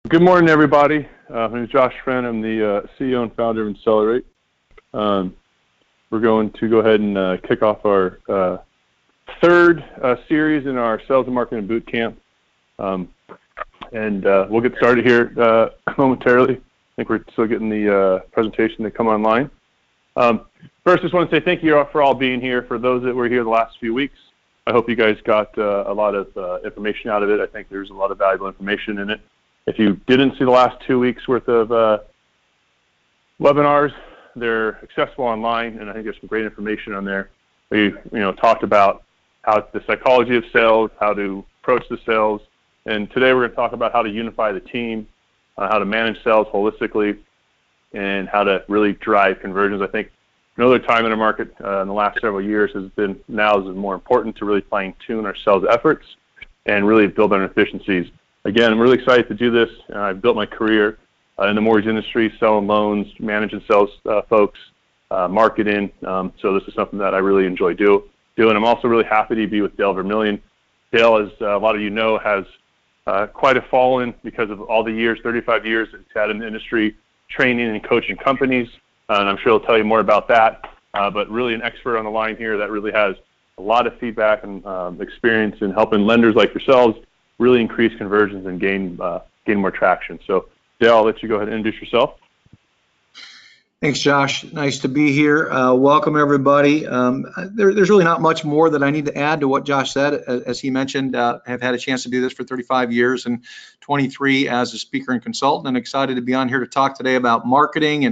Good morning, everybody. My name is Josh Friend. I'm the CEO and founder of Insellerate. We're going to go ahead and kick off our third series in our Sales and Marketing Boot Camp. We'll get started here momentarily. I think we're still getting the presentation to come online. First, just want to say thank you for all being here. For those that were here the last few weeks, I hope you guys got a lot of information out of it. I think there's a lot of valuable information in it. If you didn't see the last 2 weeks worth of webinars, they're accessible online, and I think there's some great information on there. We talked about how the psychology of sales, how to approach the sales, and today we're going to talk about how to unify the team, how to manage sales holistically, and how to really drive conversions. I think another time in the market in the last several years has been now is more important to really fine-tune our sales efforts and really build on efficiencies. Again, I'm really excited to do this. I've built my career in the mortgage industry, selling loans, managing sales folks, marketing. So this is something that I really enjoy doing. I'm also really happy to be with Dale Vermillion. Dale, as a lot of you know, has quite a following because of all the years, 35 years that he's had in the industry, training and coaching companies. And I'm sure he'll tell you more about that. But really an expert on the line here that really has a lot of feedback and experience in helping lenders like yourselves really increase conversions and gain more traction. So, Dale, I'll let you go ahead and introduce yourself. Thanks, Josh. Nice to be here. Welcome, everybody. There's really not much more that I need to add to what Josh said. As he mentioned, I have had a chance to do this for 35 years and 23 as a speaker and consultant, and excited to be on here to talk today about marketing.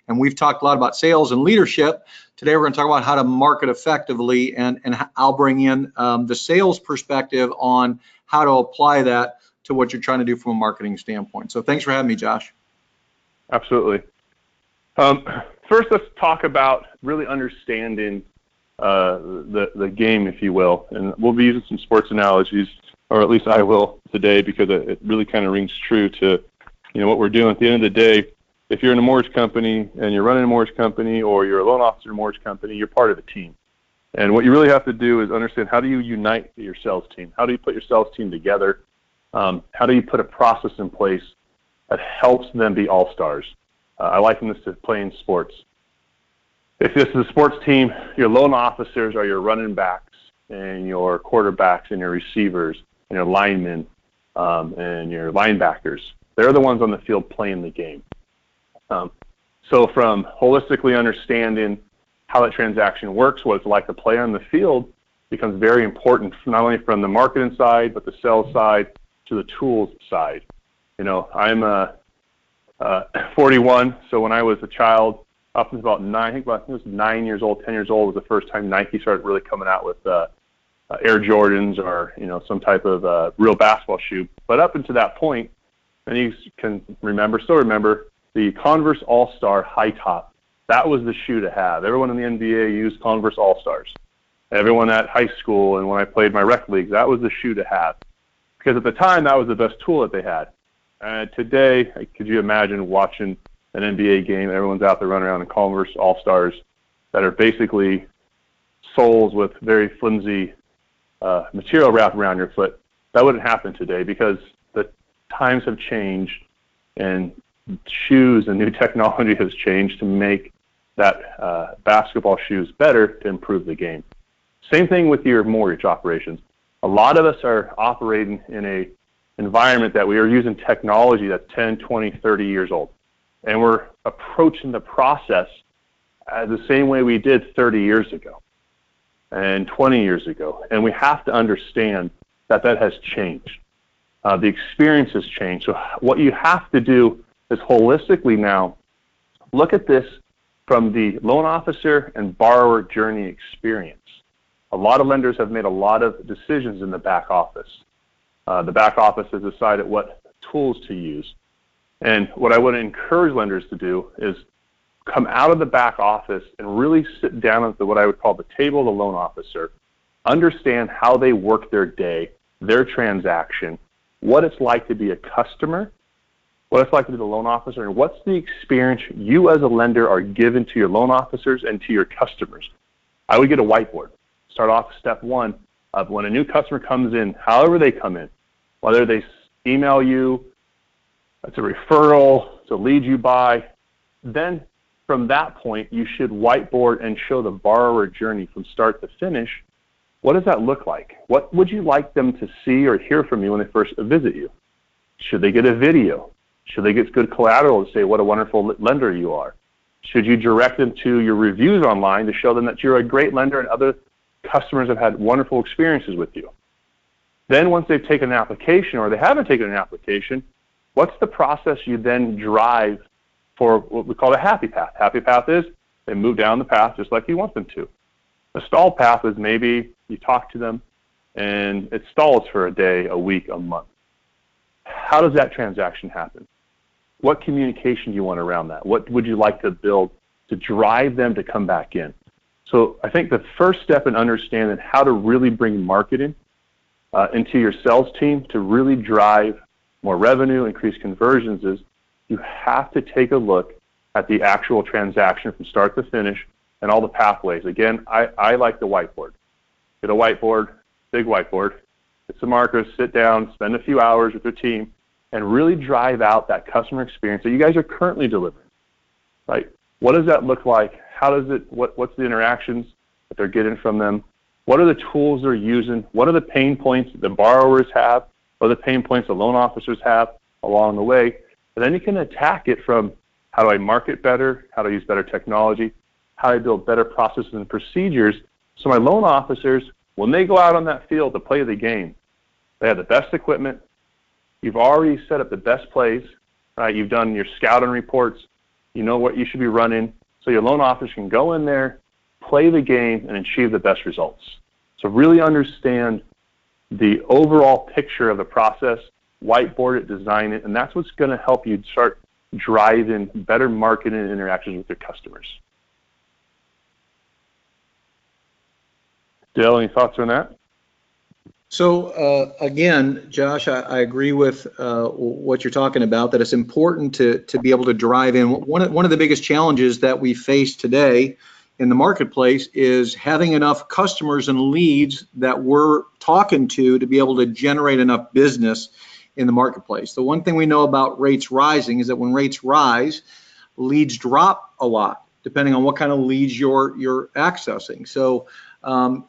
And we've talked a lot about sales and leadership. Today, we're going to talk about how to market effectively, and I'll bring in the sales perspective on how to apply that to what you're trying to do from a marketing standpoint. So thanks for having me, Josh. Absolutely. First, let's talk about really understanding the game, if you will. And we'll be using some sports analogies, or at least I will today, because it really kind of rings true to what we're doing. At the end of the day, if you're in a mortgage company and you're running a mortgage company, or you're a loan officer in a mortgage company, you're part of a team. And what you really have to do is understand, how do you unite your sales team? How do you put your sales team together? How do you put a process in place that helps them be all-stars? I liken this to playing sports. If this is a sports team, your loan officers are your running backs and your quarterbacks and your receivers and your linemen and your linebackers. They're the ones on the field playing the game. So from holistically understanding how that transaction works, what it's like to play on the field, becomes very important, not only from the marketing side, but the sales side to the tools side. I'm 41, so when I was a child, up to about 9, I think it was 9 years old, 10 years old was the first time Nike started really coming out with Air Jordans or some type of real basketball shoe. But up until that point, and you can still remember the Converse All-Star high top. That was the shoe to have. Everyone in the NBA used Converse All-Stars. Everyone at high school and when I played my rec leagues, that was the shoe to have. Because at the time, that was the best tool that they had. Today, could you imagine watching an NBA game? Everyone's out there running around in Converse All-Stars that are basically soles with very flimsy material wrapped around your foot. That wouldn't happen today because the times have changed and shoes and new technology has changed to make that basketball shoes better to improve the game. Same thing with your mortgage operations. A lot of us are operating in a environment that we are using technology that's 10, 20, 30 years old. And we're approaching the process the same way we did 30 years ago and 20 years ago. And we have to understand that has changed. The experience has changed. So what you have to do is holistically now look at this from the loan officer and borrower journey experience. A lot of lenders have made a lot of decisions in the back office. The back office has decided what tools to use. And what I would encourage lenders to do is come out of the back office and really sit down at what I would call the table of the loan officer, understand how they work their day, their transaction, what it's like to be a customer, what it's like to be the loan officer, and what's the experience you as a lender are given to your loan officers and to your customers. I would get a whiteboard. Start off step one of when a new customer comes in, however they come in, whether they email you, it's a referral, it's a lead you buy. Then from that point, you should whiteboard and show the borrower journey from start to finish. What does that look like? What would you like them to see or hear from you when they first visit you? Should they get a video? Should they get good collateral to say what a wonderful lender you are? Should you direct them to your reviews online to show them that you're a great lender and other customers have had wonderful experiences with you? Then once they've taken an application or they haven't taken an application, what's the process you then drive for what we call a happy path? Happy path is they move down the path just like you want them to. A stall path is maybe you talk to them and it stalls for a day, a week, a month. How does that transaction happen? What communication do you want around that? What would you like to build to drive them to come back in? So I think the first step in understanding how to really bring marketing into your sales team to really drive more revenue, increase conversions is you have to take a look at the actual transaction from start to finish and all the pathways. Again, I like the whiteboard. Get a whiteboard, big whiteboard, get some markers, sit down, spend a few hours with your team, and really drive out that customer experience that you guys are currently delivering. Right? What does that look like? How does it? What's the interactions that they're getting from them? What are the tools they're using? What are the pain points that the borrowers have? What are the pain points the loan officers have along the way? And then you can attack it from how do I market better? How do I use better technology? How do I build better processes and procedures so my loan officers, when they go out on that field to play the game, they have the best equipment. You've already set up the best plays. Right? You've done your scouting reports. You know what you should be running. So your loan officer can go in there, play the game, and achieve the best results. So really understand the overall picture of the process, whiteboard it, design it, and that's what's going to help you start driving better marketing and interactions with your customers. Dale, any thoughts on that? So again, Josh, I agree with what you're talking about, that it's important to be able to drive in. One of the biggest challenges that we face today in the marketplace is having enough customers and leads that we're talking to be able to generate enough business in the marketplace. The one thing we know about rates rising is that when rates rise, leads drop a lot, depending on what kind of leads you're accessing. So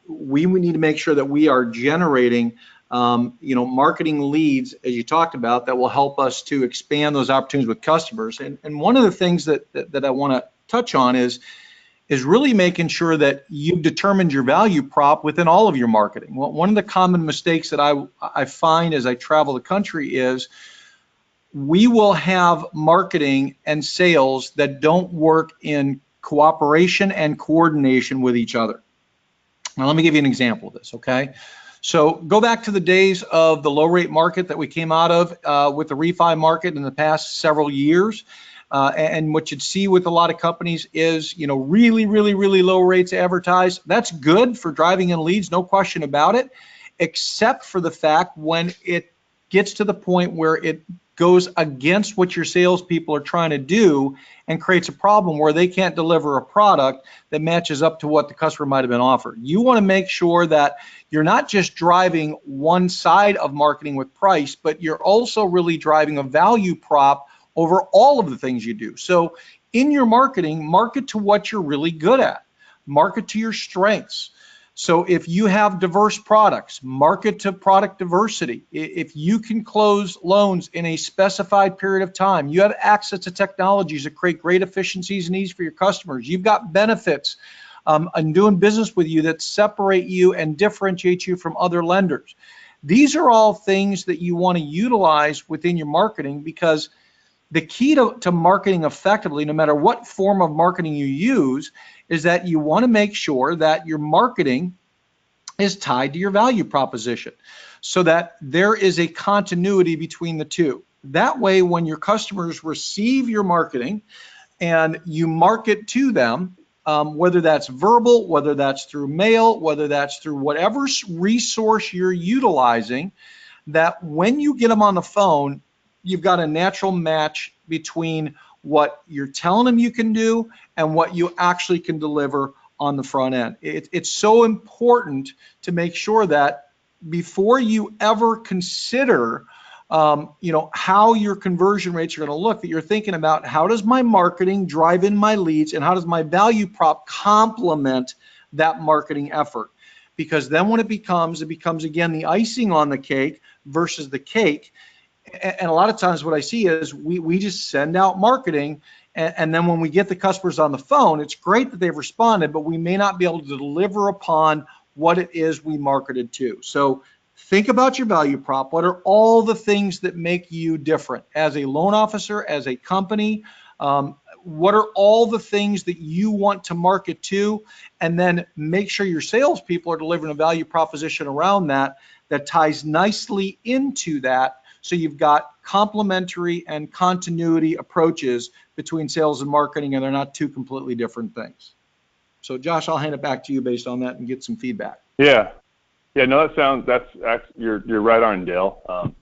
we need to make sure that we are generating, marketing leads, as you talked about, that will help us to expand those opportunities with customers. And one of the things that I want to touch on is really making sure that you've determined your value prop within all of your marketing. One of the common mistakes that I find as I travel the country is we will have marketing and sales that don't work in cooperation and coordination with each other. Now, let me give you an example of this, okay? So go back to the days of the low rate market that we came out of with the refi market in the past several years. And what you'd see with a lot of companies is, really, really, really low rates advertised. That's good for driving in leads, no question about it, except for the fact when it gets to the point where it goes against what your salespeople are trying to do and creates a problem where they can't deliver a product that matches up to what the customer might have been offered. You want to make sure that you're not just driving one side of marketing with price, but you're also really driving a value prop over all of the things you do. So in your marketing, market to what you're really good at. Market to your strengths. So if you have diverse products, market to product diversity. If you can close loans in a specified period of time, you have access to technologies that create great efficiencies and ease for your customers. You've got benefits and doing business with you that separate you and differentiate you from other lenders. These are all things that you want to utilize within your marketing, because the key to marketing effectively, no matter what form of marketing you use, is that you want to make sure that your marketing is tied to your value proposition so that there is a continuity between the two. That way, when your customers receive your marketing and you market to them, whether that's verbal, whether that's through mail, whether that's through whatever resource you're utilizing, that when you get them on the phone, you've got a natural match between what you're telling them you can do and what you actually can deliver on the front end. It's so important to make sure that before you ever consider how your conversion rates are going to look, that you're thinking about how does my marketing drive in my leads and how does my value prop complement that marketing effort? Because then when it becomes again the icing on the cake versus the cake. And a lot of times what I see is we just send out marketing, and then when we get the customers on the phone, it's great that they've responded, but we may not be able to deliver upon what it is we marketed to. So think about your value prop. What are all the things that make you different as a loan officer, as a company? What are all the things that you want to market to? And then make sure your salespeople are delivering a value proposition around that ties nicely into that. So you've got complementary and continuity approaches between sales and marketing, and they're not two completely different things. So Josh, I'll hand it back to you based on that and get some feedback. Yeah. No, you're right on, Dale.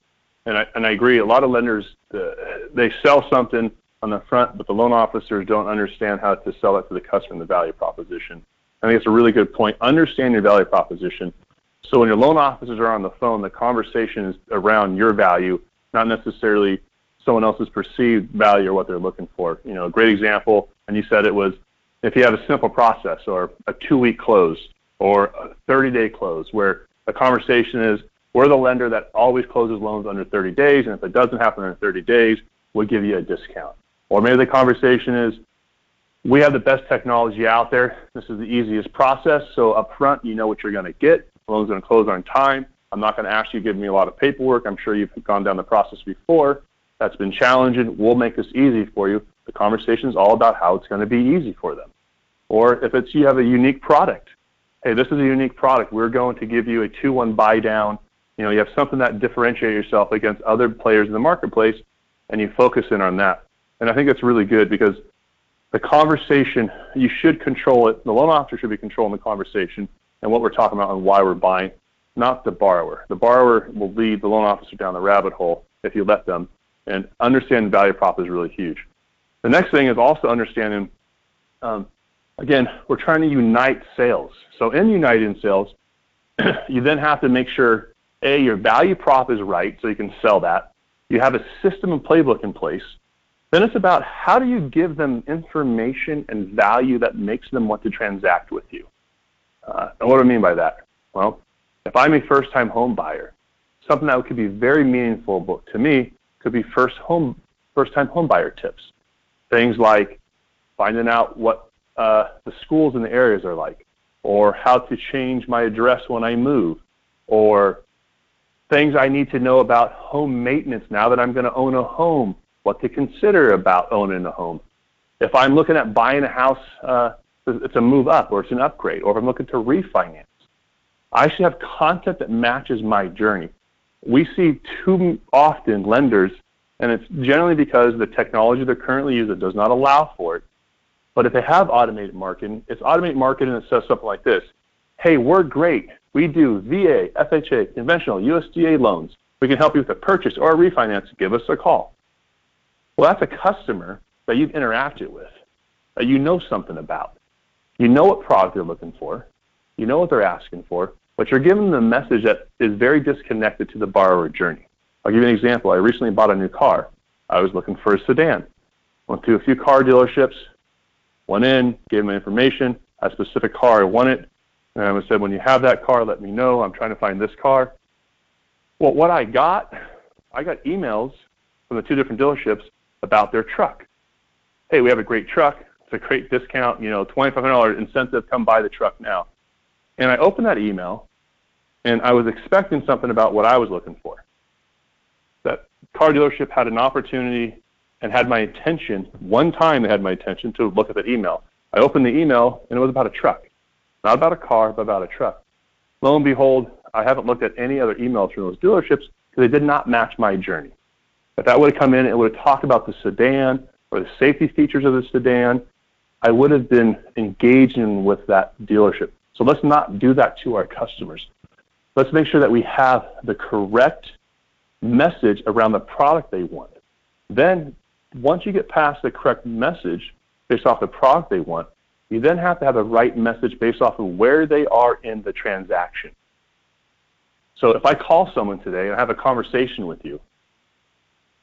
And I agree. A lot of lenders, they sell something on the front, but the loan officers don't understand how to sell it to the customer in the value proposition. I think it's a really good point. Understand your value proposition. So when your loan officers are on the phone, the conversation is around your value, not necessarily someone else's perceived value or what they're looking for. A great example, and you said it, was if you have a simple process or a 2-week close or a 30-day close, where the conversation is, we're the lender that always closes loans under 30 days, and if it doesn't happen in 30 days, we'll give you a discount. Or maybe the conversation is, we have the best technology out there. This is the easiest process. So up front, you know what you're going to get. The loan's going to close on time. I'm not going to ask you to give me a lot of paperwork. I'm sure you've gone down the process before. That's been challenging. We'll make this easy for you. The conversation is all about how it's going to be easy for them. Or if it's you have a unique product. Hey, this is a unique product. We're going to give you a 2-1 buy down. You have something that differentiates yourself against other players in the marketplace, and you focus in on that. And I think it's really good because the conversation, you should control it. The loan officer should be controlling the conversation and what we're talking about and why we're buying, not the borrower. The borrower will lead the loan officer down the rabbit hole if you let them. And understanding value prop is really huge. The next thing is also understanding, again, we're trying to unite sales. So in uniting sales, you then have to make sure, A, your value prop is right so you can sell that. You have a system and playbook in place. Then it's about how do you give them information and value that makes them want to transact with you. And what do I mean by that? Well, if I'm a first-time home buyer, something that could be very meaningful to me could be first-time home buyer tips. Things like finding out what the schools in the areas are like, or how to change my address when I move, or things I need to know about home maintenance now that I'm going to own a home, what to consider about owning a home. If I'm looking at buying a house, it's a move up or it's an upgrade, or if I'm looking to refinance, I should have content that matches my journey. We see too often lenders, and it's generally because the technology they're currently using does not allow for it. But if they have automated marketing, it's automated marketing that says something like this: hey, we're great. We do VA, FHA, conventional, USDA loans. We can help you with a purchase or a refinance. Give us a call. Well, that's a customer that you've interacted with, that you know something about. You know what product they're looking for. You know what they're asking for, but you're giving them a message that is very disconnected to the borrower journey. I'll give you an example. I recently bought a new car. I was looking for a sedan. Went to a few car dealerships, went in, gave them information, a specific car I wanted, and I said, when you have that car, let me know. I'm trying to find this car. Well, what I got emails from the 2 different dealerships about their truck. Hey, we have a great truck. It's a great discount, $2,500 incentive. Come buy the truck now. And I opened that email, and I was expecting something about what I was looking for. That car dealership had an opportunity and had my attention. One time they had my attention to look at that email. I opened the email, and it was about a truck. Not about a car, but about a truck. Lo and behold, I haven't looked at any other emails from those dealerships because they did not match my journey. If that would have come in, it would have talked about the sedan or the safety features of the sedan. I would have been engaging with that dealership. So let's not do that to our customers. Let's make sure that we have the correct message around the product they want. Then, once you get past the correct message based off the product they want, you then have to have the right message based off of where they are in the transaction. So if I call someone today and I have a conversation with you,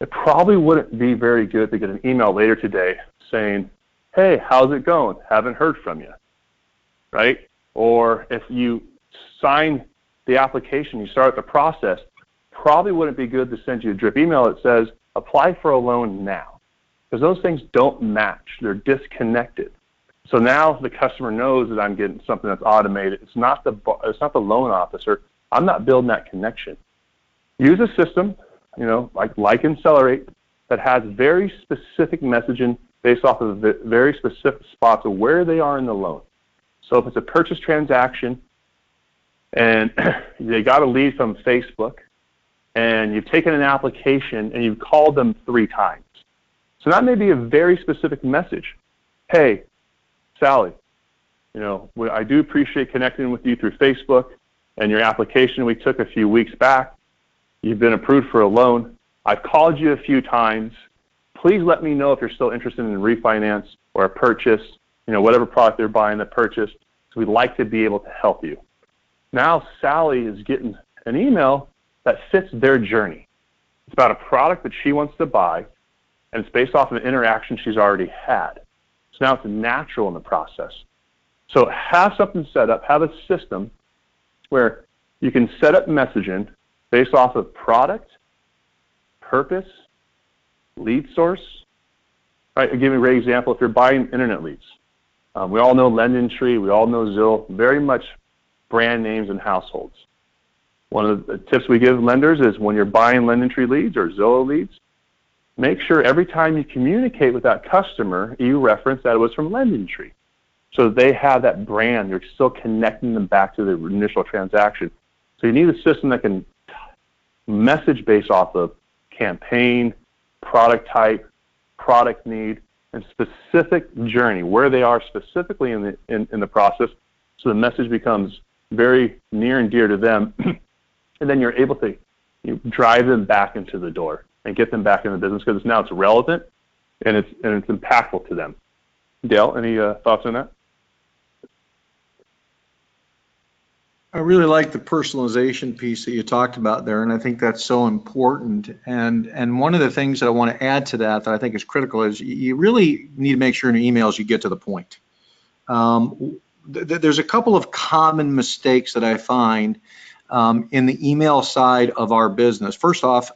it probably wouldn't be very good to get an email later today saying, hey, how's it going? Haven't heard from you, right? Or if you sign the application, you start the process, probably wouldn't be good to send you a drip email that says, apply for a loan now. Because those things don't match. They're disconnected. So now the customer knows that I'm getting something that's automated. It's not the loan officer. I'm not building that connection. Use a system, like Insellerate, that has very specific messaging based off of very specific spots of where they are in the loan. So if it's a purchase transaction and they got a lead from Facebook and you've taken an application and you've called them 3 times. So that may be a very specific message. Hey, Sally, I do appreciate connecting with you through Facebook and your application we took a few weeks back. You've been approved for a loan. I've called you a few times. Please let me know if you're still interested in a refinance or a purchase, whatever product they're buying, the purchase. So we'd like to be able to help you. Now Sally is getting an email that fits their journey. It's about a product that she wants to buy, and it's based off of an interaction she's already had. So now it's natural in the process. So have something set up, have a system where you can set up messaging based off of product, purpose, lead source. Right, I'll give you a great example. If you're buying internet leads, we all know LendingTree, we all know Zillow, very much brand names and households. One of the tips we give lenders is when you're buying LendingTree leads or Zillow leads, make sure every time you communicate with that customer, you reference that it was from LendingTree. So they have that brand. You're still connecting them back to the initial transaction. So you need a system that can message based off of campaign, product type, product need, and specific journey, where they are specifically in the process, so the message becomes very near and dear to them, and then you're able to drive them back into the door and get them back in the business because now it's relevant and it's impactful to them. Dale, any thoughts on that? I really like the personalization piece that you talked about there, and I think that's so important. And one of the things that I want to add to that I think is critical is you really need to make sure in your emails you get to the point. There's a couple of common mistakes that I find in the email side of our business. First off,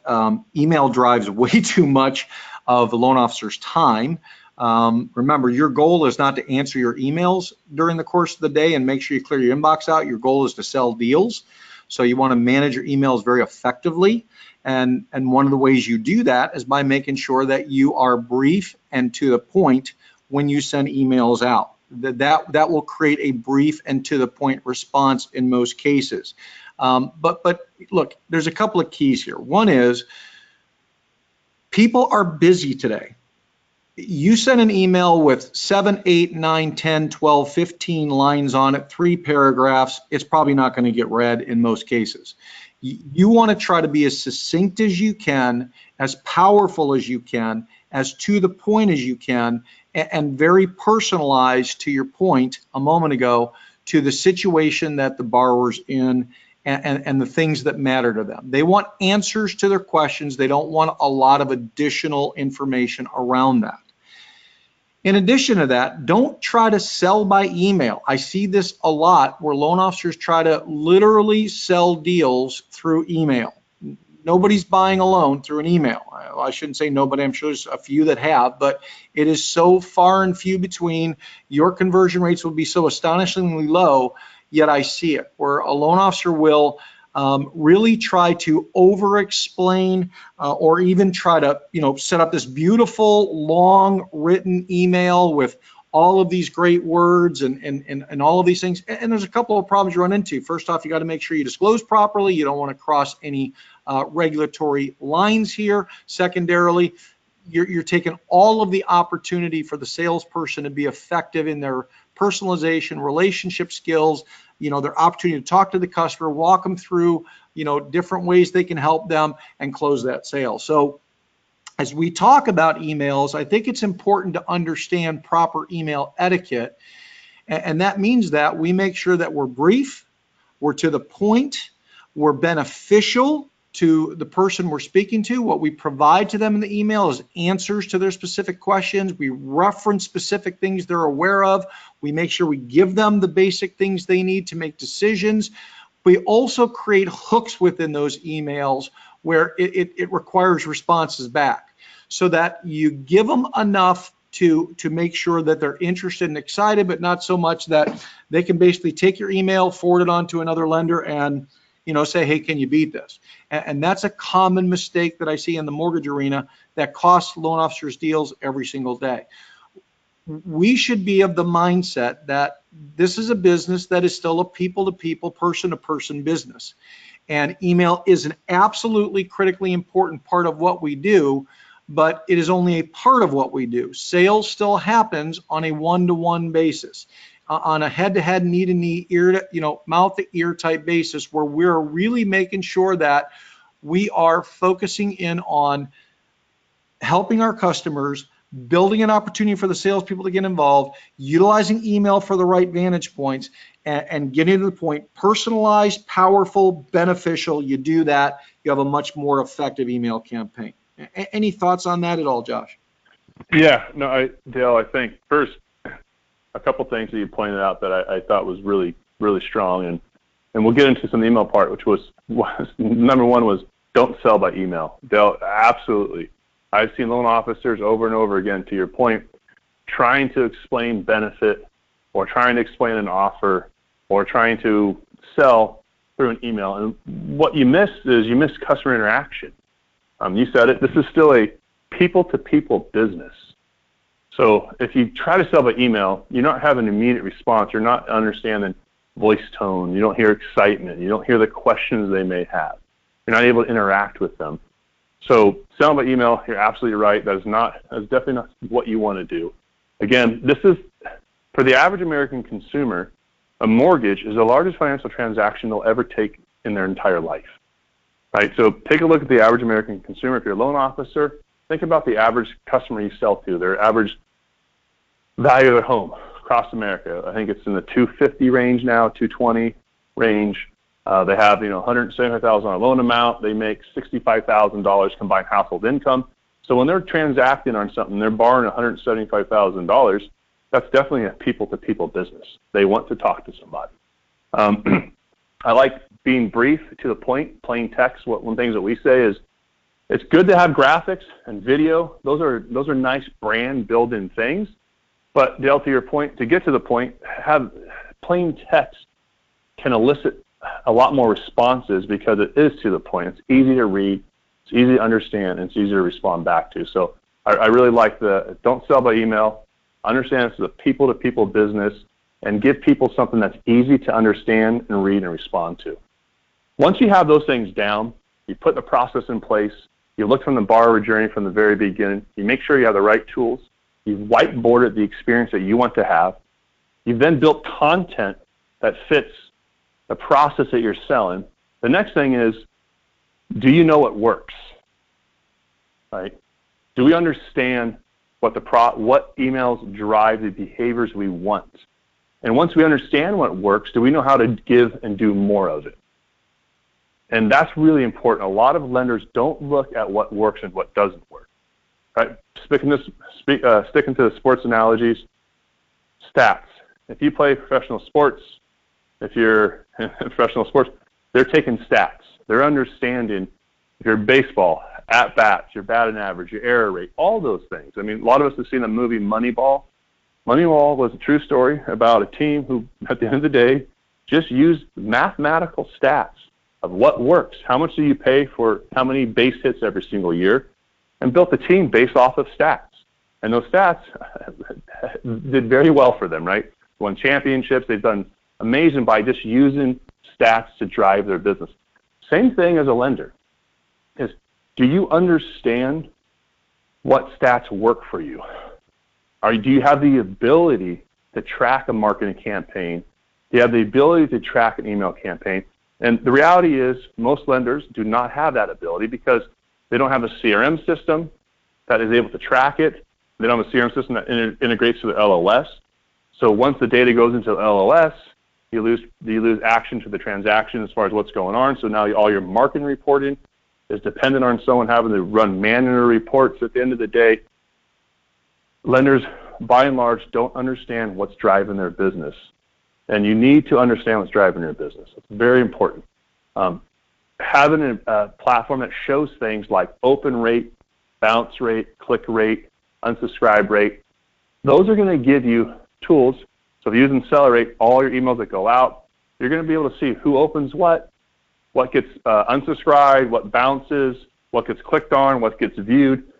email drives way too much of the loan officer's time. Remember, your goal is not to answer your emails during the course of the day and make sure you clear your inbox out. Your goal is to sell deals. So you want to manage your emails very effectively. And one of the ways you do that is by making sure that you are brief and to the point when you send emails out. That will create a brief and to the point response in most cases. But look, there's a couple of keys here. One is people are busy today. You send an email with 7, 8, 9, 10, 12, 15 lines on it, 3 paragraphs, it's probably not going to get read in most cases. You want to try to be as succinct as you can, as powerful as you can, as to the point as you can, and very personalized, to your point a moment ago, to the situation that the borrower's in and the things that matter to them. They want answers to their questions. They don't want a lot of additional information around that. In addition to that, don't try to sell by email. I see this a lot where loan officers try to literally sell deals through email. Nobody's buying a loan through an email. I shouldn't say nobody. I'm sure there's a few that have, but it is so far and few between. Your conversion rates will be so astonishingly low, yet I see it, where a loan officer will really try to over-explain or even try to, set up this beautiful, long written email with all of these great words and all of these things. And there's a couple of problems you run into. First off, you got to make sure you disclose properly. You don't want to cross any regulatory lines here. Secondarily, you're taking all of the opportunity for the salesperson to be effective in their personalization, relationship skills, their opportunity to talk to the customer, walk them through, different ways they can help them and close that sale. So as we talk about emails, I think it's important to understand proper email etiquette. And that means that we make sure that we're brief, we're to the point, we're beneficial, to the person we're speaking to. What we provide to them in the email is answers to their specific questions. We reference specific things they're aware of. We make sure we give them the basic things they need to make decisions. We also create hooks within those emails where it requires responses back, so that you give them enough to make sure that they're interested and excited, but not so much that they can basically take your email, forward it on to another lender, and say, hey, can you beat this? And that's a common mistake that I see in the mortgage arena that costs loan officers deals every single day. We should be of the mindset that this is a business that is still a people-to-people, person-to-person business. And email is an absolutely critically important part of what we do, but it is only a part of what we do. Sales still happens on a one-to-one basis, on a head-to-head, knee-to-knee, mouth-to-ear type basis, where we're really making sure that we are focusing in on helping our customers, building an opportunity for the salespeople to get involved, utilizing email for the right vantage points, and getting to the point, personalized, powerful, beneficial. You do that, you have a much more effective email campaign. Any thoughts on that at all, Josh? Yeah, no, Dale, I think first, a couple things that you pointed out that I thought was really, really strong, and we'll get into some email part, which was number one was don't sell by email. Dale, absolutely. I've seen loan officers over and over again, to your point, trying to explain benefit or trying to explain an offer or trying to sell through an email. And what you miss is you miss customer interaction. You said it, this is still a people-to-people business. So if you try to sell by email, you're not having an immediate response. You're not understanding voice tone. You don't hear excitement. You don't hear the questions they may have. You're not able to interact with them. So selling by email, you're absolutely right. That is definitely not what you want to do. Again, this is, for the average American consumer, a mortgage is the largest financial transaction they'll ever take in their entire life. Right? So take a look at the average American consumer. If you're a loan officer, think about the average customer you sell to, their average value of their home across America. I think it's in the 250 range now, 220 range. They have, $175,000 on a loan amount. They make $65,000 combined household income. So when they're transacting on something, they're borrowing $175,000. That's definitely a people-to-people business. They want to talk to somebody. I like being brief, to the point, plain text. One things that we say is, it's good to have graphics and video. Those are nice brand build-in things. But Dale, to your point, to get to the point, have plain text can elicit a lot more responses because it is to the point. It's easy to read, it's easy to understand, and it's easy to respond back to. So I really like the don't sell by email. Understand it's a people-to-people business, and give people something that's easy to understand and read and respond to. Once you have those things down, you put the process in place, you look from the borrower journey from the very beginning, you make sure you have the right tools, you've whiteboarded the experience that you want to have, you've then built content that fits the process that you're selling. The next thing is, do you know what works? Right? Do we understand what emails drive the behaviors we want? And once we understand what works, do we know how to give and do more of it? And that's really important. A lot of lenders don't look at what works and what doesn't work. Right? Sticking to the sports analogies, stats. If you play professional sports, if you're in professional sports, they're taking stats. They're understanding if you're baseball, at-bats, your batting average, your error rate, all those things. I mean, a lot of us have seen the movie Moneyball. Moneyball was a true story about a team who, at the end of the day, just used mathematical stats of what works. How much do you pay for how many base hits every single year? And built a team based off of stats. And those stats did very well for them, right? Won championships. They've done amazing by just using stats to drive their business. Same thing as a lender is, do you understand what stats work for you? Do you have the ability to track a marketing campaign? Do you have the ability to track an email campaign? And the reality is most lenders do not have that ability because they don't have a CRM system that is able to track it. They don't have a CRM system that integrates to the LOS. So once the data goes into the LOS, you lose action to the transaction as far as what's going on. So now all your marketing reporting is dependent on someone having to run manual reports. At the end of the day, lenders, by and large, don't understand what's driving their business. And you need to understand what's driving your business. It's very important. Having a platform that shows things like open rate, bounce rate, click rate, unsubscribe rate, those are going to give you tools. So if you use Insellerate, all your emails that go out, you're going to be able to see who opens what gets unsubscribed, what bounces, what gets clicked on, what gets viewed.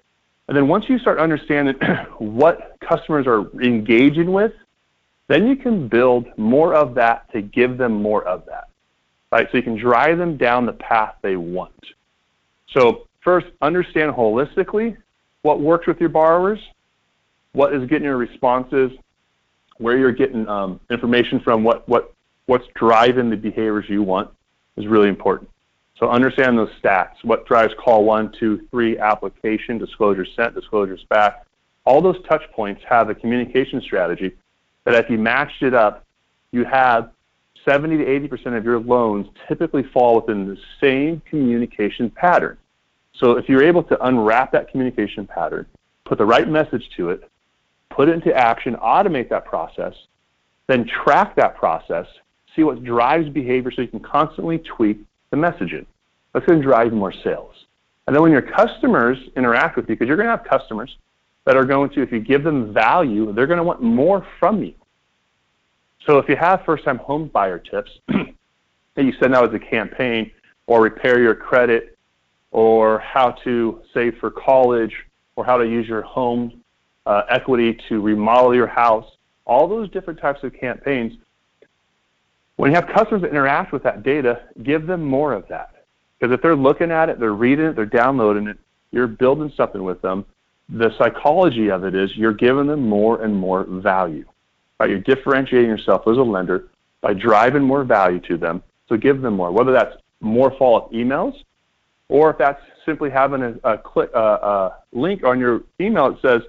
And then once you start understanding what customers are engaging with, then you can build more of that to give them more of that, right? So you can drive them down the path they want. So first, understand holistically what works with your borrowers, what is getting your responses, where you're getting information from, what's driving the behaviors you want is really important. So understand those stats. What drives call 1, 2, 3, application, disclosure sent, disclosures back. All those touch points have a communication strategy that if you matched it up, you have 70 to 80% of your loans typically fall within the same communication pattern. So if you're able to unwrap that communication pattern, put the right message to it, put it into action, automate that process, then track that process, see what drives behavior so you can constantly tweak the messaging. That's going to drive more sales. And then when your customers interact with you, because you're going to have customers that are going to, if you give them value, they're going to want more from you. So if you have first-time home buyer tips that you send out as a campaign, or repair your credit, or how to save for college, or how to use your home equity to remodel your house, all those different types of campaigns, when you have customers that interact with that data, give them more of that. Because if they're looking at it, they're reading it, they're downloading it, you're building something with them. The psychology of it is you're giving them more and more value. Right? You're differentiating yourself as a lender by driving more value to them. So give them more, whether that's more follow-up emails, or if that's simply having a link on your email that says,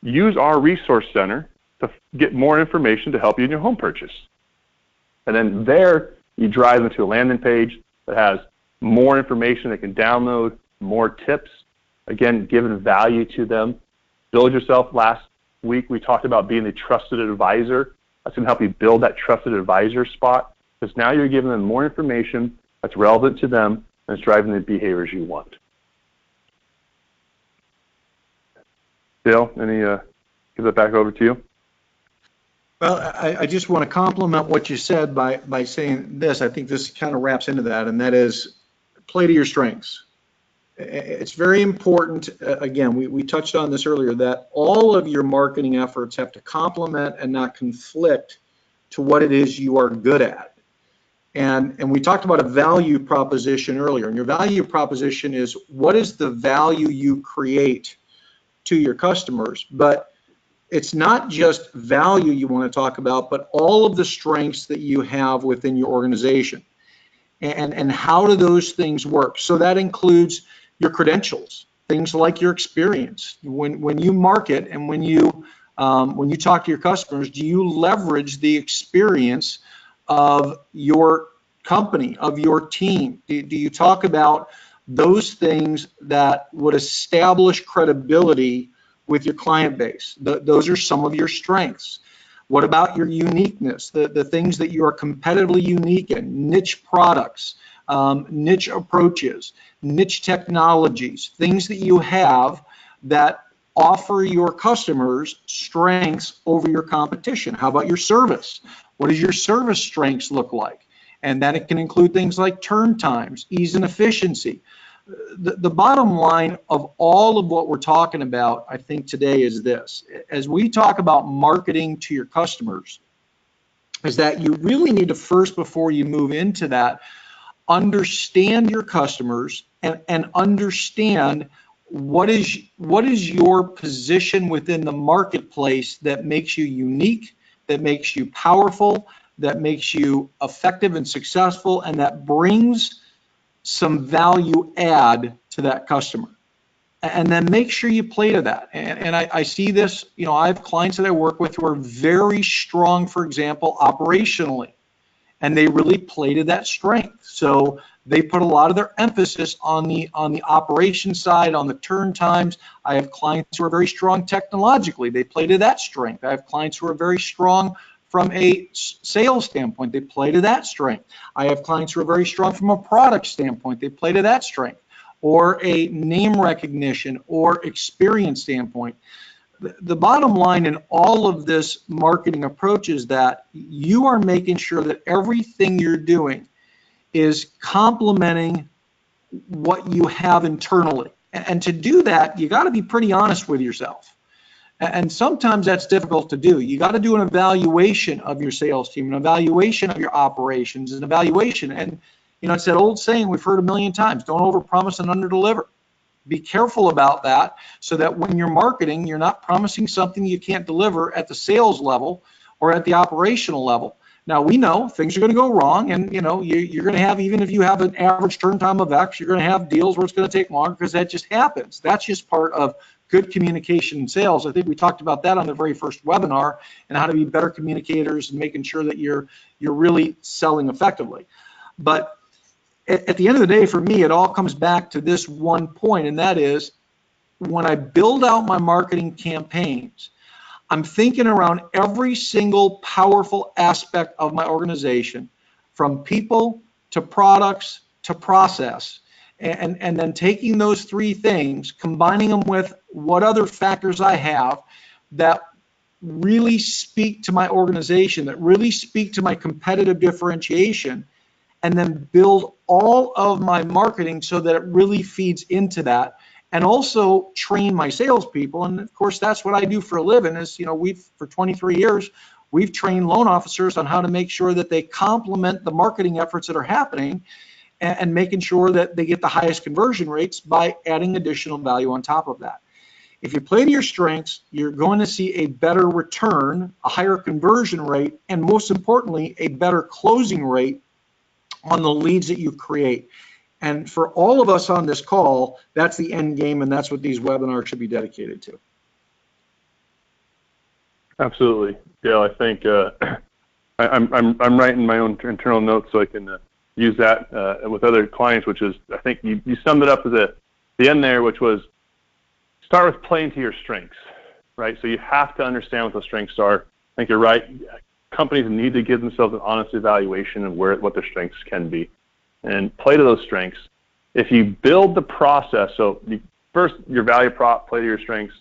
use our resource center to get more information to help you in your home purchase. And then there, you drive them to a landing page that has more information they can download, more tips, again, giving value to them. Build yourself. Last week, we talked about being a trusted advisor. That's going to help you build that trusted advisor spot, because now you're giving them more information that's relevant to them and it's driving the behaviors you want. Dale, give that back over to you. Well, I just want to compliment what you said by saying this. I think this kind of wraps into that, and that is play to your strengths. It's very important, again, we touched on this earlier, that all of your marketing efforts have to complement and not conflict to what it is you are good at. And we talked about a value proposition earlier, and your value proposition is what is the value you create to your customers. But it's not just value you want to talk about, but all of the strengths that you have within your organization. And how do those things work? So that includes your credentials, things like your experience. When you market and when you talk to your customers, do you leverage the experience of your company, of your team? Do you talk about those things that would establish credibility with your client base? Those are some of your strengths. What about your uniqueness, the things that you are competitively unique in, niche products, niche approaches, niche technologies, things that you have that offer your customers strengths over your competition? How about your service? What does your service strengths look like? And that it can include things like turn times, ease and efficiency. The bottom line of all of what we're talking about, I think today, is this. As we talk about marketing to your customers, is that you really need to first, before you move into that, understand your customers and understand what is your position within the marketplace that makes you unique, that makes you powerful, that makes you effective and successful, and that brings some value add to that customer. And then make sure you play to that. And I see this, I have clients that I work with who are very strong, for example, operationally. and they really play to that strength. So they put a lot of their emphasis on the operation side, on the turn times. I have clients who are very strong technologically. They play to that strength. I have clients who are very strong from a sales standpoint. They play to that strength. I have clients who are very strong from a product standpoint. They play to that strength, or a name recognition or experience standpoint. The bottom line in all of this marketing approach is that you are making sure that everything you're doing is complementing what you have internally. And to do that, you got to be pretty honest with yourself. And sometimes that's difficult to do. You got to do an evaluation of your sales team, an evaluation of your operations, an evaluation. And, you know, it's that old saying we've heard a million times, don't overpromise and underdeliver. Be careful about that so that when you're marketing, you're not promising something you can't deliver at the sales level or at the operational level. Now, we know things are going to go wrong, and you know you're going to have, even if you have an average turn time of X, you're going to have deals where it's going to take longer, because that just happens. That's just part of good communication in sales. I think we talked about that on the very first webinar, and how to be better communicators and making sure that you're really selling effectively. But at the end of the day, for me, it all comes back to this one point, and that is when I build out my marketing campaigns, I'm thinking around every single powerful aspect of my organization, from people to products to process, and then taking those three things, combining them with what other factors I have that really speak to my organization, that really speak to my competitive differentiation, and then build all of my marketing so that it really feeds into that. And also train my salespeople. And of course, that's what I do for a living. Is, you know, for 23 years, we've trained loan officers on how to make sure that they complement the marketing efforts that are happening, and making sure that they get the highest conversion rates by adding additional value on top of that. If you play to your strengths, you're going to see a better return, a higher conversion rate, and most importantly, a better closing rate on the leads that you create. And for all of us on this call, that's the end game, and that's what these webinars should be dedicated to. Absolutely, Dale. I think I'm writing my own internal notes so I can use that with other clients. Which is, I think you summed it up as the end there, which was start with playing to your strengths, right? So you have to understand what those strengths are. I think you're right. Companies need to give themselves an honest evaluation of what their strengths can be, and play to those strengths. If you build the process, so first your value prop, play to your strengths,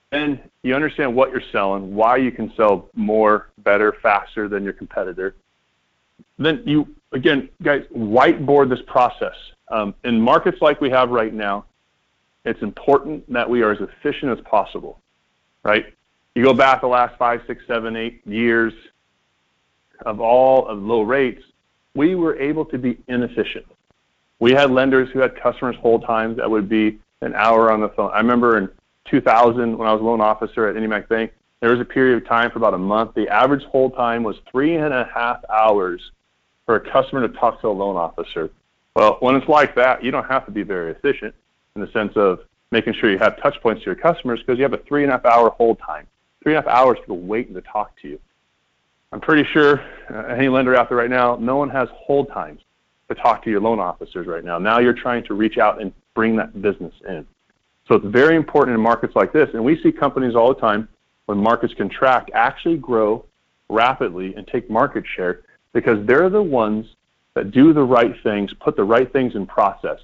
then you understand what you're selling, why you can sell more, better, faster than your competitor. Then you, again, guys, whiteboard this process. In markets like we have right now, it's important that we are as efficient as possible, right? You go back the last 5, 6, 7, 8 years of all of low rates, we were able to be inefficient. We had lenders who had customers hold times that would be an hour on the phone. I remember in 2000, when I was a loan officer at IndyMac Bank, there was a period of time for about a month. The average hold time was 3.5 hours for a customer to talk to a loan officer. Well, when it's like that, you don't have to be very efficient in the sense of making sure you have touch points to your customers, because you have a 3.5 hour hold time. 3.5 hours people waiting to talk to you. I'm pretty sure any lender out there right now, no one has hold times to talk to your loan officers right now. Now you're trying to reach out and bring that business in. So it's very important in markets like this. And we see companies all the time, when markets contract, actually grow rapidly and take market share, because they're the ones that do the right things, put the right things in process.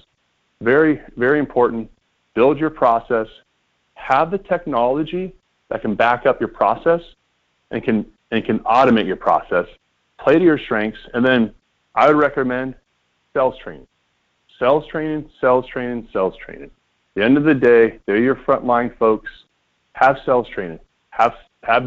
Very, very important. Build your process. Have the technology that can back up your process and can automate your process. Play to your strengths. And then I would recommend sales training. Sales training, sales training, sales training. At the end of the day, they're your frontline folks. Have sales training. Have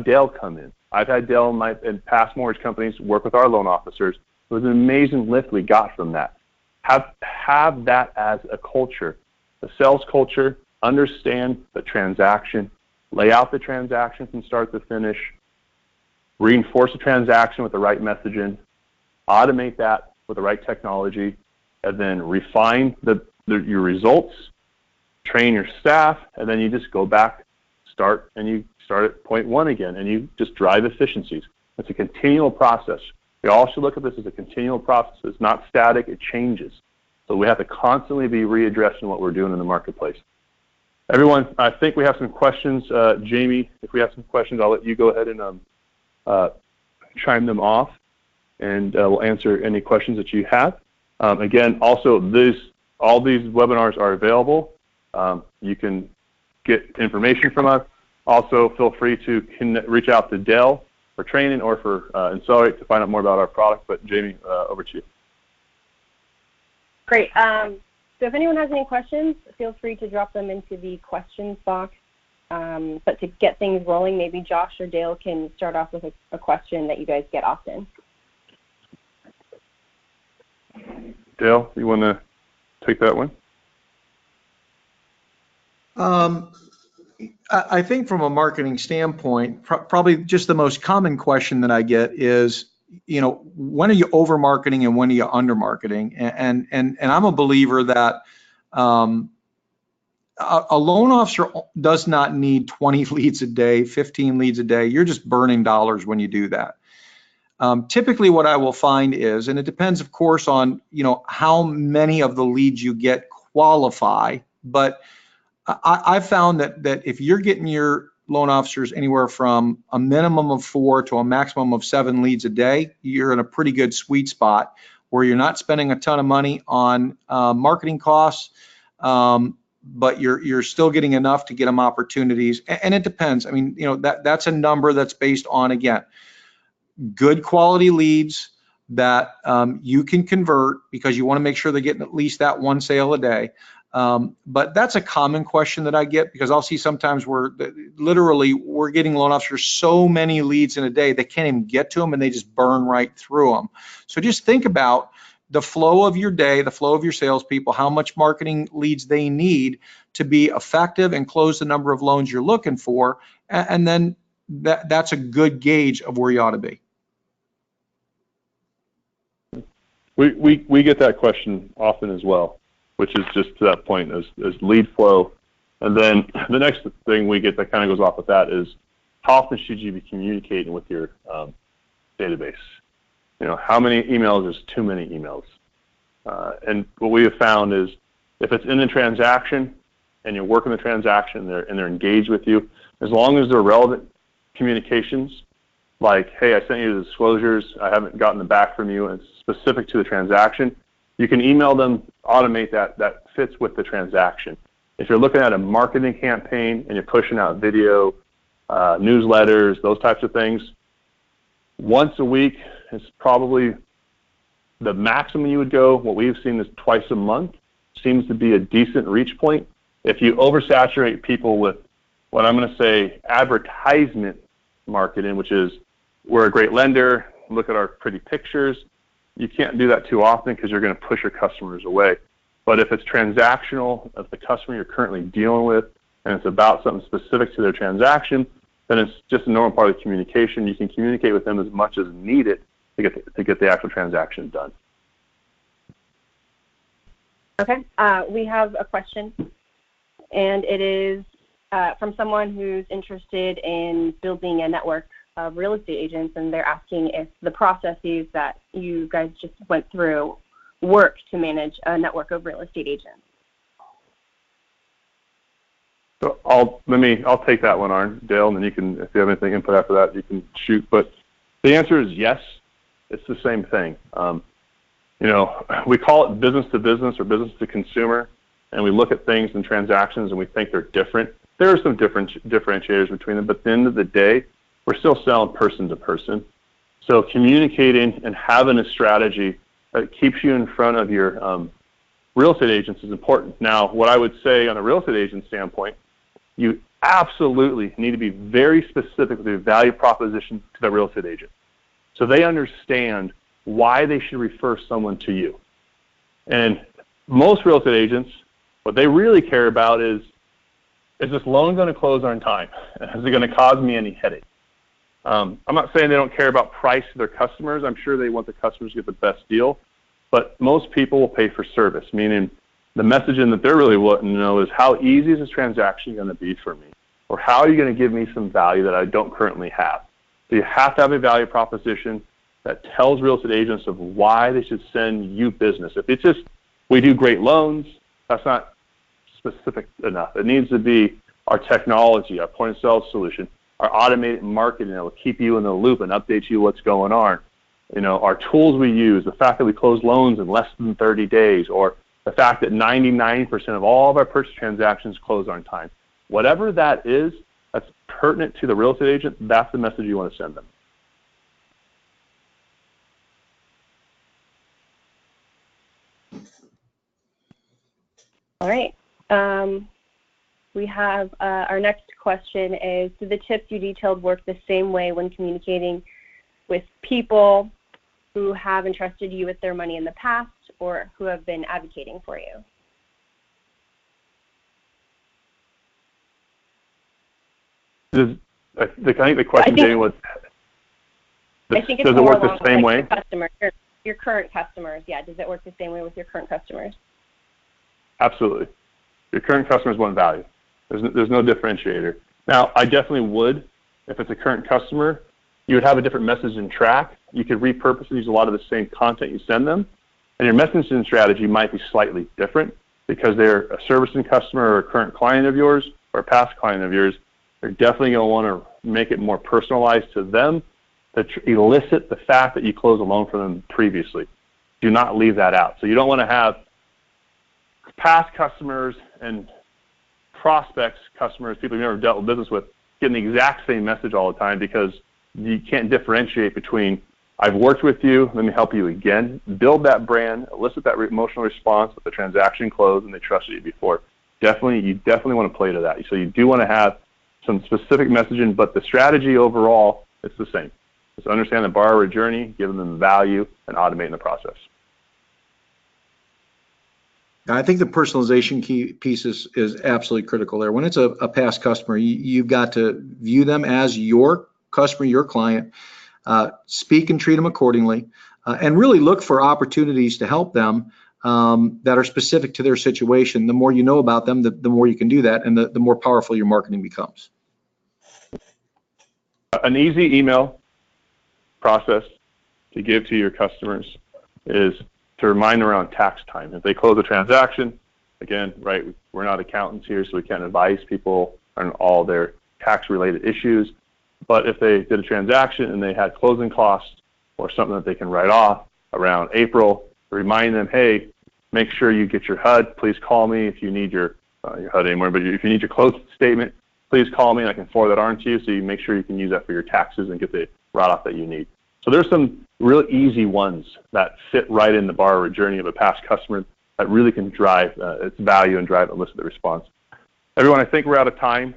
Dale come in. I've had Dale in past mortgage companies work with our loan officers. It was an amazing lift we got from that. Have that as a culture, the sales culture. Understand the transaction. Lay out the transaction from start to finish. Reinforce the transaction with the right messaging. Automate that with the right technology. And then refine your results. Train your staff. And then you just go back, start at point one again, and you just drive efficiencies. It's a continual process. We all should look at this as a continual process. It's not static, it changes. So we have to constantly be readdressing what we're doing in the marketplace. Everyone, I think we have some questions. Jamie, if we have some questions, I'll let you go ahead and chime them off, and we'll answer any questions that you have. Again, also, all these webinars are available. You can get information from us. Also, feel free to reach out to Dale for training or for Insellerate to find out more about our product. But Jamie, over to you. Great. So if anyone has any questions, feel free to drop them into the questions box. But to get things rolling, maybe Josh or Dale can start off with a question that you guys get often. Dale, you want to take that one? I think from a marketing standpoint, probably just the most common question that I get is, when are you over marketing and when are you under marketing? And I'm a believer that a loan officer does not need 20 leads a day, 15 leads a day. You're just burning dollars when you do that. Typically what I will find is, and it depends of course on, how many of the leads you get qualify, but I've found that if you're getting your loan officers anywhere from a minimum of 4 to a maximum of 7 leads a day, you're in a pretty good sweet spot where you're not spending a ton of money on marketing costs, but you're still getting enough to get them opportunities. And it depends. I mean, that's a number that's based on, again, good quality leads that you can convert because you want to make sure they're getting at least that one sale a day. But that's a common question that I get because I'll see sometimes where literally we're getting loan officers so many leads in a day they can't even get to them and they just burn right through them. So just think about the flow of your day, the flow of your salespeople, how much marketing leads they need to be effective and close the number of loans you're looking for, and then that's a good gauge of where you ought to be. We get that question often as well, which is just to that point as lead flow. And then the next thing we get that kind of goes off with that is how often should you be communicating with your database? How many emails is too many emails? And what we have found is if it's in a transaction and you're working the transaction and they're engaged with you, as long as they're relevant communications, like, hey, I sent you the disclosures, I haven't gotten them back from you, and it's specific to the transaction, you can email them, automate that fits with the transaction. If you're looking at a marketing campaign and you're pushing out video, newsletters, those types of things, once a week is probably the maximum you would go. What we've seen is twice a month seems to be a decent reach point. If you oversaturate people with what I'm going to say advertisement marketing, which is we're a great lender, look at our pretty pictures, you can't do that too often because you're going to push your customers away. But if it's transactional, if the customer you're currently dealing with and it's about something specific to their transaction, then it's just a normal part of the communication. You can communicate with them as much as needed to get the actual transaction done. Okay, we have a question, and it is from someone who's interested in building a network of real estate agents, and they're asking if the processes that you guys just went through work to manage a network of real estate agents. So I'll take that one, Arn, Dale, and then you can, if you have anything input after that, you can shoot. But the answer is yes. It's the same thing. We call it business to business or business to consumer, and we look at things and transactions and we think they're different. There are some differentiators between them, but at the end of the day, we're still selling person to person. So communicating and having a strategy that keeps you in front of your real estate agents is important. Now, what I would say on a real estate agent standpoint, you absolutely need to be very specific with your value proposition to the real estate agent, so they understand why they should refer someone to you. And most real estate agents, what they really care about is this loan going to close on time? Is it going to cause me any headache? I'm not saying they don't care about price to their customers. I'm sure they want the customers to get the best deal. But most people will pay for service, meaning the messaging that they're really wanting to know is how easy is this transaction going to be for me? Or how are you going to give me some value that I don't currently have? So you have to have a value proposition. that tells real estate agents of why they should send you business. If it's just, we do great loans, that's not specific enough. It needs to be our technology, our point of sale solution, our automated marketing that will keep you in the loop and update you what's going on. You know, our tools we use, the fact that we close loans in less than 30 days, or the fact that 99% of all of our purchase transactions close on time. Whatever that is, that's pertinent to the real estate agent, that's the message you want to send them. All right. We have our next question is, do the tips you detailed work the same way when communicating with people who have entrusted you with their money in the past or who have been advocating for you? I think the question, Jamie, was, I think it's does it work the same way? Your current customers, yeah. Does it work the same way with your current customers? Absolutely. Your current customers want value. There's no differentiator. Now, I definitely would, if it's a current customer, you would have a different message and track. You could repurpose and use a lot of the same content you send them. And your messaging strategy might be slightly different because they're a servicing customer or a current client of yours or a past client of yours. They're definitely going to want to make it more personalized to them to elicit the fact that you closed a loan for them previously. Do not leave that out. So you don't want to have past customers and prospects, customers, people you've never dealt with business with, getting the exact same message all the time because you can't differentiate between, I've worked with you, let me help you again. Build that brand, elicit that emotional response with the transaction closed and they trusted you before. You definitely want to play to that. So you do want to have some specific messaging, but the strategy overall, it's the same. Just understand the borrower journey, give them value, and automating the process. I think the personalization key piece is absolutely critical there. When it's a past customer, you've got to view them as your customer, your client, speak and treat them accordingly, and really look for opportunities to help them that are specific to their situation. The more you know about them, the more you can do that, and the more powerful your marketing becomes. An easy email process to give to your customers is to remind them around tax time. If they close a transaction, again, right, we're not accountants here, so we can't advise people on all their tax-related issues. But if they did a transaction and they had closing costs or something that they can write off around April, remind them, hey, make sure you get your HUD. Please call me if you need your HUD anymore, but if you need your closing statement, please call me and I can forward that on to you so you make sure you can use that for your taxes and get the write-off that you need. So there's some real easy ones that fit right in the borrower journey of a past customer that really can drive its value and elicit the response. Everyone, I think we're out of time.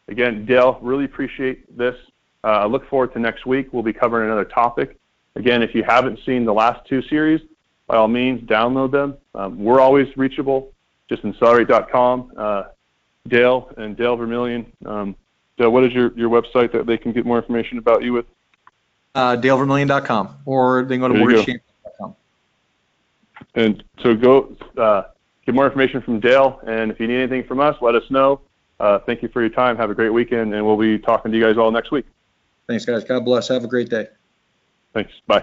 Again, Dale, really appreciate this. I look forward to next week. We'll be covering another topic. Again, if you haven't seen the last two series, by all means, download them. We're always reachable, just Insellerate.com. Dale and Dale Vermillion. Dale, what is your website that they can get more information about you with? DaleVermillion.com, or they can go to mortgagechampion.com. And so go get more information from Dale, and if you need anything from us, let us know. Thank you for your time. Have a great weekend, and we'll be talking to you guys all next week. Thanks, guys. God bless. Have a great day. Thanks. Bye.